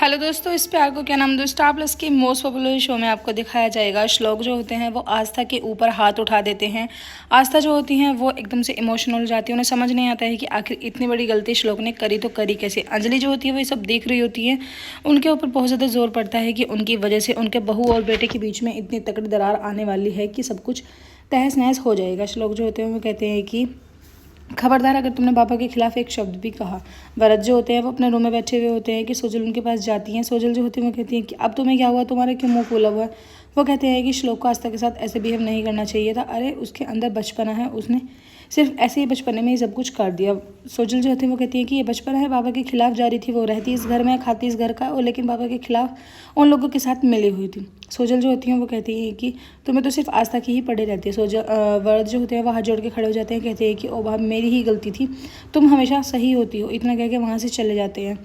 Hello दोस्तों, इस प्यार को क्या नाम दो स्टार प्लस के मोस्ट पॉपुलर शो में आपको दिखाया जाएगा। श्लोक जो होते हैं वो आस्था के ऊपर हाथ उठा देते हैं। आस्था जो होती हैं वो एकदम से इमोशनल हो जाती है। उन्हें समझ नहीं आता है कि आखिर इतनी बड़ी गलती श्लोक ने करी तो करी कैसे। अंजलि जो होती है वो ये सब देख रही होती है। उनके ऊपर बहुत ज़्यादा जोर पड़ता है कि उनकी वजह से उनके बहू और बेटे के बीच में इतनी तकड़ी दरार आने वाली है कि सब कुछ तहस नहस हो जाएगा। श्लोक जो होते हैं वो कहते हैं कि खबरदार अगर तुमने पापा के खिलाफ एक शब्द भी कहा। भरत जो होते हैं वो अपने रूम में बैठे हुए होते हैं कि सोजल उनके पास जाती हैं। सोजल जो होती है वो कहती है कि अब तुम्हें क्या हुआ, तुम्हारा क्यों मुंह फूला हुआ है। वो कहते हैं कि श्लोक को आस्था के साथ ऐसे बिहेव नहीं करना चाहिए था। अरे उसके अंदर बचपना है, उसने सिर्फ ऐसे ही बचपने में ही सब कुछ कर दिया। सोजल जो होती है वो कहती है कि ये बचपना है, बाबा के खिलाफ जा रही थी, वो रहती इस घर में, खाती इस घर का, और लेकिन बाबा के खिलाफ उन लोगों के साथ मिली हुई थी। सोजल जो होती हैं वो कहती है कि तुम्हें तो सिर्फ आस्था की ही पड़े रहती है। वरद जो होते हैं वो हाथ जोड़ के खड़े हो जाते हैं, कहते हैं कि ओ बाप, मेरी ही गलती थी, तुम हमेशा सही होती हो। इतना कह के वहाँ से चले जाते हैं।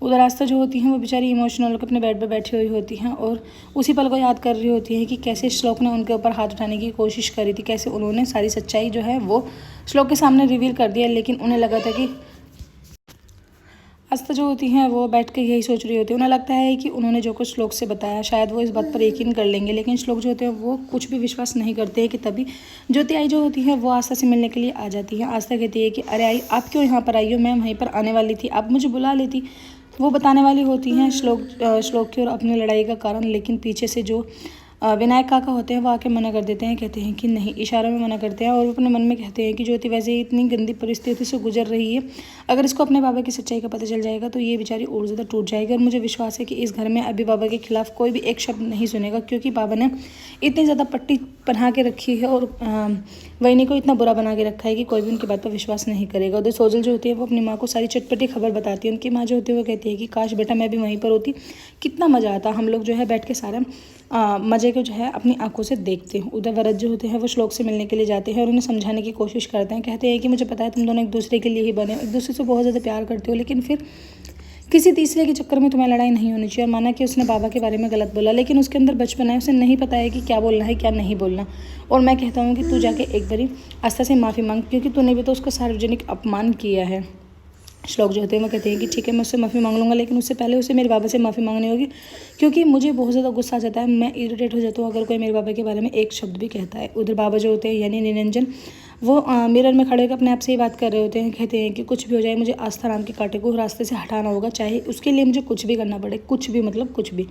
उधर आस्था जो होती हैं वो बेचारी इमोशनल होकर अपने बेड पर बैठी हुई होती हैं और उसी पल को याद कर रही होती हैं कि कैसे श्लोक ने उनके ऊपर हाथ उठाने की कोशिश करी थी, कैसे उन्होंने सारी सच्चाई जो है वो श्लोक के सामने रिवील कर दिया। लेकिन उन्हें लगा था कि आस्था जो होती हैं वो बैठ कर यही सोच रही होती है। उन्हें लगता है कि उन्होंने जो कुछ श्लोक से बताया शायद वो इस बात पर यकीन कर लेंगे, लेकिन श्लोक जो होते हैं वो कुछ भी विश्वास नहीं करते हैं कि तभी ज्योति आई जो होती है वो आस्था से मिलने के लिए आ जाती है। आस्था कहती है कि अरे आई, आप क्यों यहाँ पर आई हो, मैं वहीं पर आने वाली थी, आप मुझे बुला लेती। वो बताने वाली होती हैं श्लोक की और अपनी लड़ाई का कारण, लेकिन पीछे से जो विनायक काका होते हैं वो आके मना कर देते हैं। कहते हैं कि नहीं, इशारों में मना करते हैं और वो अपने मन में कहते हैं कि ज्योति वैसे ही इतनी गंदी परिस्थिति से गुजर रही है, अगर इसको अपने बाबा की सच्चाई का पता चल जाएगा तो ये बेचारी और ज़्यादा टूट जाएगी। और मुझे विश्वास है कि इस घर में अभी बाबा के खिलाफ कोई भी एक शब्द नहीं सुनेगा, क्योंकि बाबा ने इतनी ज़्यादा पट्टी बना के रखी है और वहीनी को इतना बुरा बना के रखा है कि कोई भी उनकी बात पर विश्वास नहीं करेगा। उधर सोजल जो होती है वो अपनी माँ को सारी चटपटी खबर बताती है। उनकी माँ जो होती है वो कहती है कि काश बेटा मैं भी वहीं पर होती, कितना मज़ा आता, हम लोग जो है बैठ के सारा मज़े को जो है अपनी आंखों से देखते हैं। उधर वरद जो होते हैं वो श्लोक से मिलने के लिए जाते हैं और उन्हें समझाने की कोशिश करते हैं। कहते हैं कि मुझे पता है तुम दोनों एक दूसरे के लिए ही बने, एक दूसरे से बहुत ज़्यादा प्यार करते हो, लेकिन फिर किसी तीसरे के चक्कर में तुम्हें लड़ाई नहीं होनी चाहिए। और माना कि उसने बाबा के बारे में गलत बोला, लेकिन उसके अंदर बचपन है, उसे नहीं पता है कि क्या बोलना है क्या नहीं बोलना। और मैं कहता हूँ कि तू जाके एक बारी आस्था से माफ़ी मांग, क्योंकि तूने भी तो उसका सार्वजनिक अपमान किया है। श्लोक जो होते हैं वो कहते हैं कि ठीक है, मैं उससे माफ़ी मांग लूँगा, लेकिन उससे पहले उसे मेरे बाबा से माफ़ी मांगनी होगी, क्योंकि मुझे बहुत ज़्यादा गुस्सा आ जाता है, मैं इरिटेट हो जाता हूँ अगर कोई मेरे बाबा के बारे में एक शब्द भी कहता है। उधर बाबा जो होते हैं यानी निरंजन, वो मिरर में खड़े होकर अपने आप से ही बात कर रहे होते हैं। कहते हैं कि कुछ भी हो जाए मुझे आस्था नाम के कांटे को रास्ते से हटाना होगा, चाहे उसके लिए मुझे कुछ भी करना पड़े, कुछ भी मतलब कुछ भी।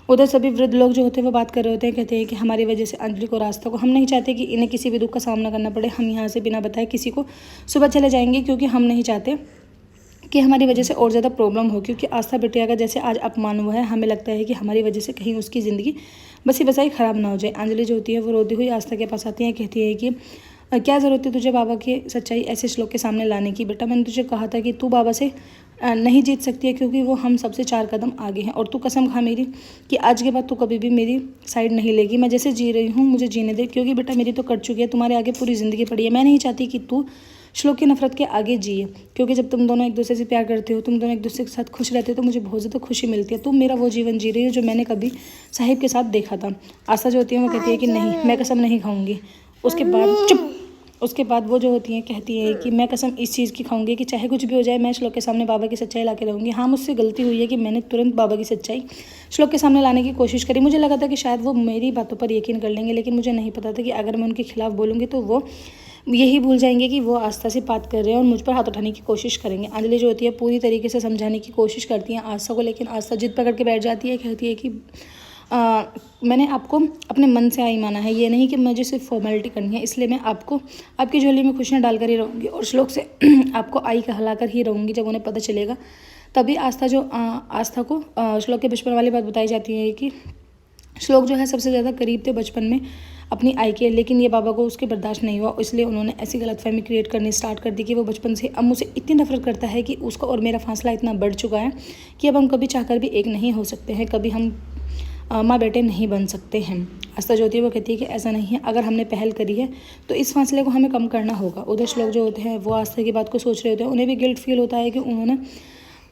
उधर सभी वृद्ध लोग जो होते हैं वो बात कर रहे होते हैं। कहते हैं कि हमारी वजह से अंजलि को, रास्ता को, हम नहीं चाहते कि इन्हें किसी भी दुख का सामना करना पड़े। हम यहाँ से बिना बताए किसी को सुबह चले जाएंगे, क्योंकि हम नहीं चाहते कि हमारी वजह से और ज़्यादा प्रॉब्लम हो, क्योंकि आस्था बिटिया का जैसे आज अपमान हुआ है, हमें लगता है कि हमारी वजह से कहीं उसकी ज़िंदगी बसी बसाई ख़राब ना हो जाए। अंजलि जो होती है वो रोती हुई आस्था के पास आती है। कहती है कि क्या ज़रूरत है तुझे बाबा की सच्चाई ऐसे श्लोक के सामने लाने की। बेटा मैंने तुझे कहा था कि तू बाबा से नहीं जीत सकती है, क्योंकि वो हम सबसे 4 कदम आगे हैं। और तू कसम खा मेरी कि आज के बाद तू कभी भी मेरी साइड नहीं लेगी। मैं जैसे जी रही हूँ मुझे जीने दे, क्योंकि बेटा मेरी तो कट चुकी है, तुम्हारे आगे पूरी ज़िंदगी पड़ी है। मैं नहीं चाहती कि तू श्लोक की नफरत के आगे जिए, क्योंकि जब तुम दोनों एक दूसरे से प्यार करते हो, तुम दोनों एक दूसरे के साथ खुश रहते हो, तो मुझे बहुत ज़्यादा खुशी मिलती है। तुम मेरा वो जीवन जी रही हो जो मैंने कभी साहिब के साथ देखा था। आस्था जो होती है वो कहती है कि नहीं, मैं कसम नहीं खाऊंगी। उसके बाद वो जो होती हैं कहती है कि मैं कसम इस चीज़ की खाऊंगी कि चाहे कुछ भी हो जाए मैं श्लोक के सामने बाबा की सच्चाई ला के रहूँगी। हाँ, मुझसे गलती हुई है कि मैंने तुरंत बाबा की सच्चाई श्लोक के सामने लाने की कोशिश करी। मुझे लगा था कि शायद वो मेरी बातों पर यकीन कर लेंगे, लेकिन मुझे नहीं पता था कि अगर मैं उनके खिलाफ बोलूँगी तो वो यही भूल जाएंगे कि वो आस्था से बात कर रहे हैं और मुझ पर हाथ उठाने की कोशिश करेंगे। अंजलि जो होती है पूरी तरीके से समझाने की कोशिश करती हैं आस्था को, लेकिन आस्था जिद पकड़ के बैठ जाती है। कहती है कि मैंने आपको अपने मन से आई माना है, ये नहीं कि मुझे सिर्फ फॉर्मेलिटी करनी है, इसलिए मैं आपको आपकी झोली में खुशियाँ डालकर ही रहूँगी और श्लोक से आपको आई कहलाकर ही रहूँगी। जब उन्हें पता चलेगा तभी आस्था को श्लोक के बचपन वाली बात बताई जाती है कि श्लोक जो है सबसे ज़्यादा करीब थे बचपन में अपनी आई के, लेकिन ये बाबा को उसके बर्दाश्त नहीं हुआ, इसलिए उन्होंने ऐसी गलतफहमी क्रिएट करनी स्टार्ट कर दी कि वो बचपन से अब मुझसे इतनी नफरत करता है कि उसका और मेरा फासला इतना बढ़ चुका है कि अब हम कभी चाहकर भी एक नहीं हो सकते हैं, कभी हम माँ बेटे नहीं बन सकते हैं। आस्था जो होती है वो कहती है कि ऐसा नहीं है, अगर हमने पहल करी है तो इस फासले को हमें कम करना होगा। उधर श्लोक जो होते हैं वो आस्था की बात को सोच रहे होते हैं। उन्हें भी गिल्ट फील होता है कि उन्होंने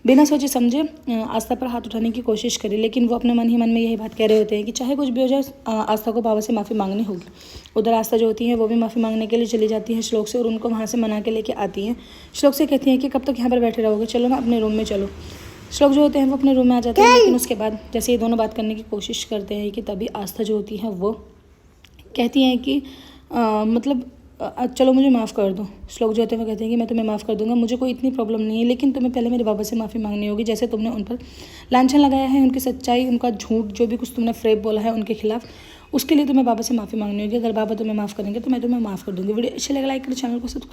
बिना सोचे समझे आस्था पर हाथ उठाने की कोशिश करी, लेकिन वो अपने मन ही मन में यही बात कह रहे होते हैं कि चाहे कुछ भी हो जाए आस्था को बाबा से माफ़ी मांगनी होगी। उधर आस्था जो होती है वो भी माफ़ी मांगने के लिए चली जाती है श्लोक से और उनको वहाँ से मना के लेके आती हैं। श्लोक से कहती हैं कि कब तक यहाँ पर बैठे रहोगे, चलो ना अपने रूम में चलो। श्लोक जो होते हैं वो अपने रूम में आ जाते हैं, लेकिन उसके बाद जैसे ये दोनों बात करने की कोशिश करते हैं कि तभी आस्था जो होती है वो कहती हैं कि मतलब चलो मुझे माफ़ कर दो। श्लोक जो होते हैं वो कहते हैं कि मैं तुम्हें माफ़ कर दूंगा, मुझे कोई इतनी प्रॉब्लम नहीं है, लेकिन तुम्हें पहले मेरे बाबा से माफ़ी मांगनी होगी। जैसे तुमने उन पर लांछन लगाया है, उनकी सच्चाई, उनका झूठ, जो भी कुछ तुमने फ्रेब बोला है उनके खिलाफ, उसके लिए तुम्हें बाबा से माफ़ी मांगनी होगी। अगर बाबा तुम्हें माफ़ करेंगे तो मैं तुम्हें माफ़ कर दूँगी। वीडियो अच्छी लगे लाइक करो, चैनल को सब्सक्राइब।